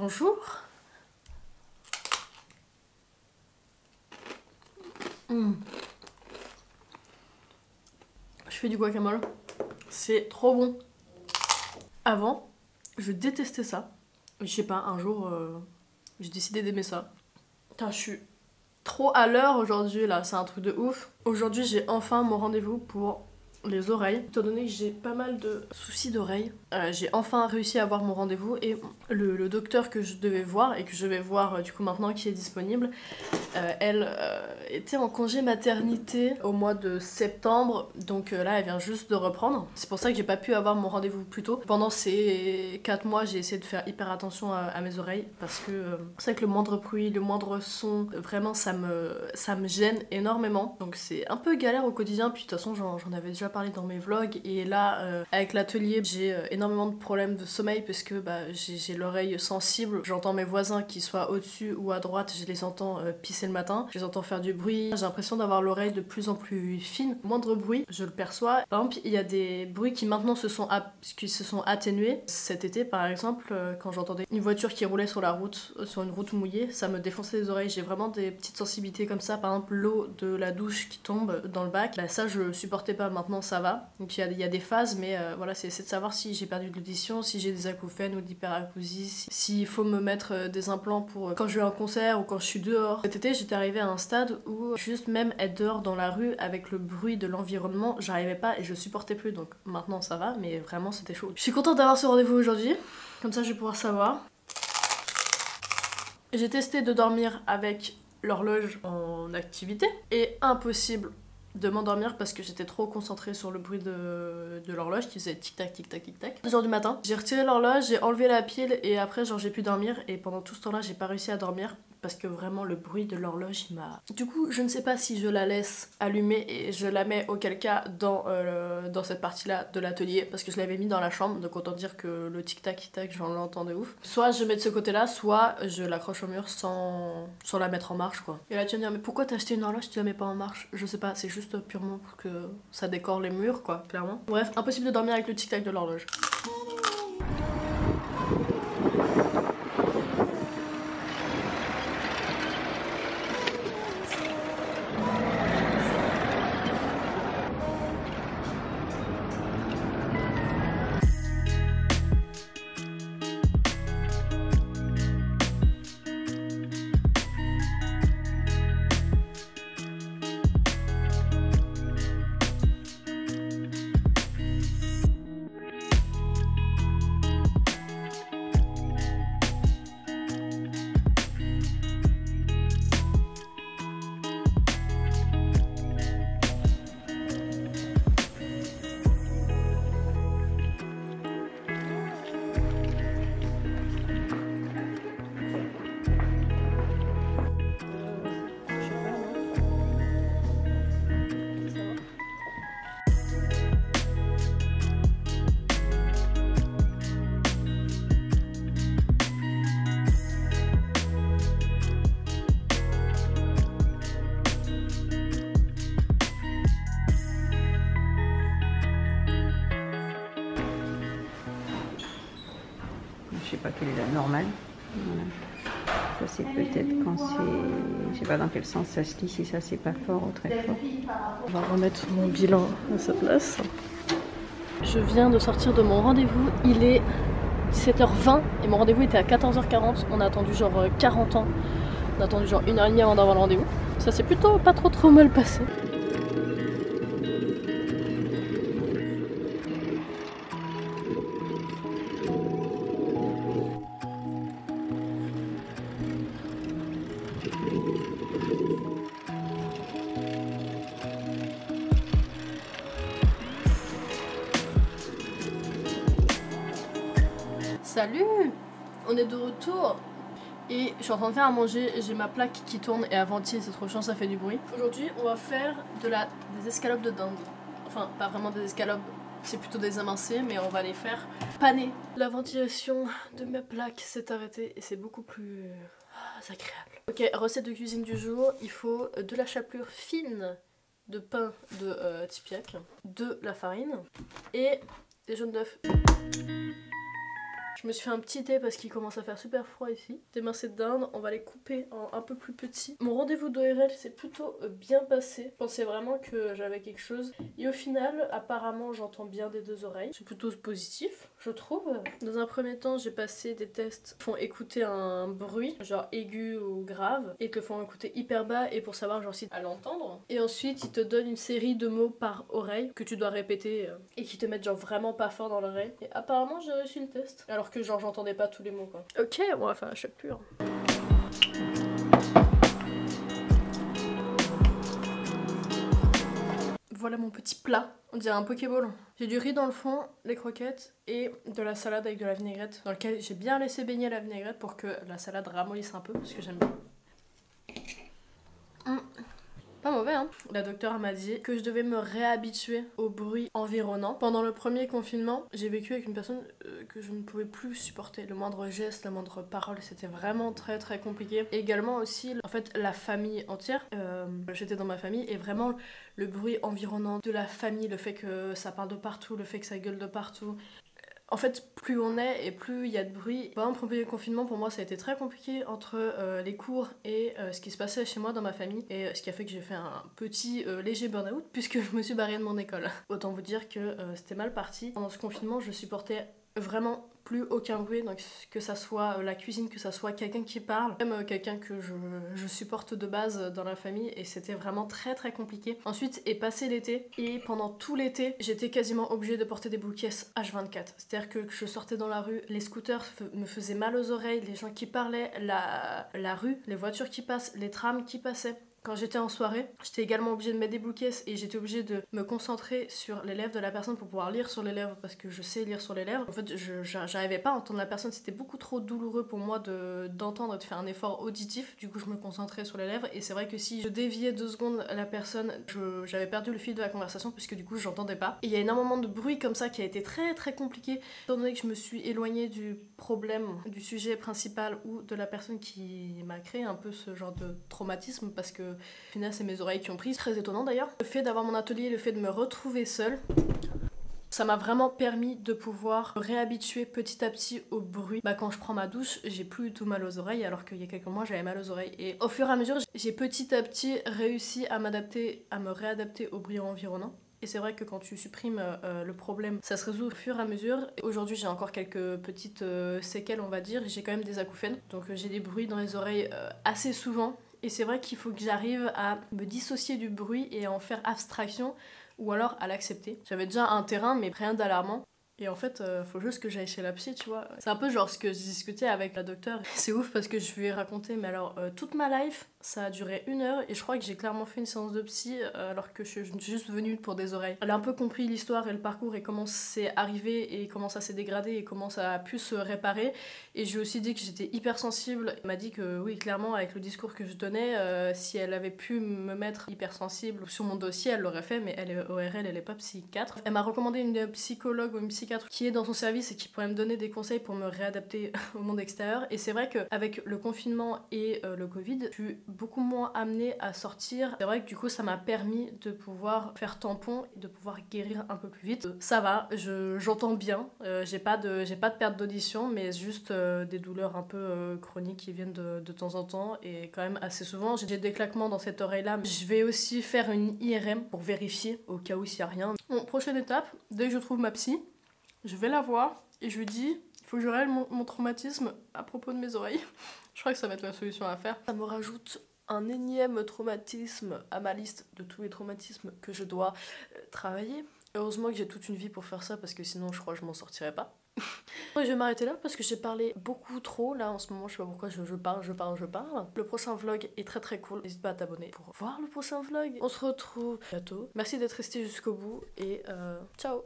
Bonjour. Je fais du guacamole. C'est trop bon. Avant, je détestais ça. Je sais pas, un jour, j'ai décidé d'aimer ça. Putain, je suis trop à l'heure aujourd'hui là, c'est un truc de ouf. Aujourd'hui, j'ai enfin mon rendez-vous pour les oreilles. Étant donné que j'ai pas mal de soucis d'oreilles, j'ai enfin réussi à avoir mon rendez-vous et le docteur que je devais voir et que je vais voir du coup maintenant qui est disponible, elle était en congé maternité au mois de septembre, donc là elle vient juste de reprendre. C'est pour ça que j'ai pas pu avoir mon rendez-vous plus tôt. Pendant ces 4 mois, j'ai essayé de faire hyper attention à mes oreilles parce que c'est vrai que le moindre bruit, le moindre son, vraiment ça me gêne énormément. Donc c'est un peu galère au quotidien, puis de toute façon j'en avais déjà parlé dans mes vlogs et là avec l'atelier j'ai énormément de problèmes de sommeil parce que j'ai l'oreille sensible. J'entends mes voisins qui soient au-dessus ou à droite, je les entends pisser le matin, je les entends faire du bruit, j'ai l'impression d'avoir l'oreille de plus en plus fine. Moindre bruit, je le perçois. Par exemple, il y a des bruits qui maintenant se sont atténués. Cet été par exemple, quand j'entendais une voiture qui roulait sur la route, sur une route mouillée, ça me défonçait les oreilles. J'ai vraiment des petites sensibilités comme ça. Par exemple, l'eau de la douche qui tombe dans le bac, ça je supportais pas, maintenant ça va. Donc il y a des phases, mais voilà, c'est de savoir si j'ai perdu de l'audition, si j'ai des acouphènes ou de l'hyperacousie, s'il faut me mettre des implants pour quand je vais à un concert ou quand je suis dehors. Cet été, j'étais arrivée à un stade où juste même être dehors dans la rue avec le bruit de l'environnement, j'arrivais pas et je supportais plus. Donc maintenant ça va, mais vraiment c'était chaud. Je suis contente d'avoir ce rendez-vous aujourd'hui, comme ça je vais pouvoir savoir. J'ai testé de dormir avec l'horloge en activité et impossible de m'endormir parce que j'étais trop concentrée sur le bruit de l'horloge qui faisait tic tac tic tac tic tac. 2h du matin, j'ai retiré l'horloge, j'ai enlevé la pile et après genre j'ai pu dormir et pendant tout ce temps là j'ai pas réussi à dormir parce que vraiment le bruit de l'horloge il m'a... Du coup je ne sais pas si je la laisse allumer et je la mets auquel cas dans cette partie là de l'atelier parce que je l'avais mis dans la chambre, donc autant dire que le tic tac j'en l'entends de ouf. Soit je mets de ce côté là, soit je l'accroche au mur sans la mettre en marche quoi. Et là tu vas me dire mais pourquoi t'as acheté une horloge si tu la mets pas en marche? Je sais pas, c'est juste purement pour que ça décore les murs quoi, clairement. Bref, impossible de dormir avec le tic tac de l'horloge. Je sais pas quelle est la normale. Voilà. Ça c'est peut-être quand c'est... Je sais pas dans quel sens ça se lit, si ça c'est pas fort ou très fort. On va remettre mon bilan à sa place. Je viens de sortir de mon rendez-vous, il est 17h20 et mon rendez-vous était à 14h40. On a attendu genre 40 ans. On a attendu genre 1h30 avant d'avoir le rendez-vous. Ça s'est plutôt pas trop mal passé. Salut! On est de retour et je suis en train de faire à manger, j'ai ma plaque qui tourne et avant-hier c'est trop chiant, ça fait du bruit. Aujourd'hui on va faire des escalopes de dinde. Enfin pas vraiment des escalopes, c'est plutôt des émincés mais on va les faire paner. La ventilation de ma plaque s'est arrêtée et c'est beaucoup plus agréable. Ok, recette de cuisine du jour, il faut de la chapelure fine de pain de Tipiak, de la farine et des jaunes d'œufs. Je me suis fait un petit thé parce qu'il commence à faire super froid ici. Des mincées de dinde, on va les couper en un peu plus petits. Mon rendez-vous d'ORL s'est plutôt bien passé. Je pensais vraiment que j'avais quelque chose. Et au final, apparemment, j'entends bien des deux oreilles. C'est plutôt positif, je trouve. Dans un premier temps, j'ai passé des tests qui font écouter un bruit, genre aigu ou grave, et te font écouter hyper bas et pour savoir genre si à l'entendre. Et ensuite, ils te donnent une série de mots par oreille que tu dois répéter et qui te mettent genre vraiment pas fort dans l'oreille. Et apparemment, j'ai réussi le test. Alors que genre j'entendais pas tous les mots quoi. Ok, on va faire la chapelure. Voilà mon petit plat, on dirait un pokéball. J'ai du riz dans le fond, les croquettes et de la salade avec de la vinaigrette dans lequel j'ai bien laissé baigner la vinaigrette pour que la salade ramollisse un peu parce que j'aime bien. Pas mauvais hein. La docteure m'a dit que je devais me réhabituer au bruit environnant. Pendant le premier confinement, j'ai vécu avec une personne que je ne pouvais plus supporter. Le moindre geste, la moindre parole, c'était vraiment très très compliqué. Et également aussi, en fait, la famille entière. J'étais dans ma famille et vraiment le bruit environnant de la famille, le fait que ça parle de partout, le fait que ça gueule de partout. En fait, plus on est et plus il y a de bruit. Pendant le premier confinement, pour moi, ça a été très compliqué entre les cours et ce qui se passait chez moi dans ma famille. Et ce qui a fait que j'ai fait un petit léger burn-out puisque je me suis barrée de mon école. Autant vous dire que c'était mal parti. Pendant ce confinement, je supportais vraiment plus aucun bruit, donc que ça soit la cuisine, que ça soit quelqu'un qui parle, même quelqu'un que je supporte de base dans la famille, et c'était vraiment très très compliqué. Ensuite est passé l'été, et pendant tout l'été, j'étais quasiment obligée de porter des bouquets H24. C'est-à-dire que je sortais dans la rue, les scooters me faisaient mal aux oreilles, les gens qui parlaient, la rue, les voitures qui passent, les trams qui passaient. Quand j'étais en soirée, j'étais également obligée de mettre des bouquets et j'étais obligée de me concentrer sur les lèvres de la personne pour pouvoir lire sur les lèvres parce que je sais lire sur les lèvres. En fait, j'arrivais pas à entendre la personne, c'était beaucoup trop douloureux pour moi d'entendre et de faire un effort auditif. Du coup, je me concentrais sur les lèvres et c'est vrai que si je déviais 2 secondes la personne, j'avais perdu le fil de la conversation puisque du coup, j'entendais pas. Et il y a énormément de bruit comme ça qui a été très très compliqué étant donné que je me suis éloignée du problème, du sujet principal ou de la personne qui m'a créé un peu ce genre de traumatisme parce que au final, c'est mes oreilles qui ont pris, très étonnant d'ailleurs. Le fait d'avoir mon atelier, le fait de me retrouver seule, ça m'a vraiment permis de pouvoir me réhabituer petit à petit au bruit. Quand je prends ma douche, j'ai plus du tout mal aux oreilles alors qu'il y a quelques mois, j'avais mal aux oreilles. Et au fur et à mesure, j'ai petit à petit réussi à m'adapter, à me réadapter au bruit environnant. Et c'est vrai que quand tu supprimes le problème, ça se résout au fur et à mesure. Aujourd'hui, j'ai encore quelques petites séquelles, on va dire. J'ai quand même des acouphènes. Donc j'ai des bruits dans les oreilles assez souvent. Et c'est vrai qu'il faut que j'arrive à me dissocier du bruit et à en faire abstraction ou alors à l'accepter. J'avais déjà un terrain mais rien d'alarmant. Et en fait, faut juste que j'aille chez la psy, tu vois. C'est un peu genre ce que je discutais avec la docteure. C'est ouf parce que je lui ai raconté, mais alors, toute ma life, ça a duré 1 heure et je crois que j'ai clairement fait une séance de psy alors que je suis juste venue pour des oreilles. Elle a un peu compris l'histoire et le parcours et comment c'est arrivé et comment ça s'est dégradé et comment ça a pu se réparer. Et je lui ai aussi dit que j'étais hypersensible. Elle m'a dit que oui, clairement, avec le discours que je donnais, si elle avait pu me mettre hypersensible sur mon dossier, elle l'aurait fait, mais elle est ORL, elle est pas psychiatre. Elle m'a recommandé une psychologue ou une psychiatre qui est dans son service et qui pourrait me donner des conseils pour me réadapter au monde extérieur. Et c'est vrai qu'avec le confinement et le Covid, je suis beaucoup moins amenée à sortir. C'est vrai que du coup, ça m'a permis de pouvoir faire tampon et de pouvoir guérir un peu plus vite. Ça va, j'entends bien. J'ai pas de perte d'audition, mais juste des douleurs un peu chroniques qui viennent de temps en temps et quand même assez souvent. J'ai des claquements dans cette oreille-là. Je vais aussi faire une IRM pour vérifier au cas où s'il y a rien. Bon, prochaine étape, dès que je trouve ma psy, je vais la voir et je lui dis il faut que je règle mon traumatisme à propos de mes oreilles. Je crois que ça va être la solution à faire. Ça me rajoute un énième traumatisme à ma liste de tous les traumatismes que je dois travailler. Heureusement que j'ai toute une vie pour faire ça parce que sinon je crois que je m'en sortirais pas. Je vais m'arrêter là parce que j'ai parlé beaucoup trop là en ce moment, je sais pas pourquoi je parle. Le prochain vlog est très très cool, n'hésite pas à t'abonner pour voir le prochain vlog. On se retrouve bientôt. Merci d'être resté jusqu'au bout et ciao.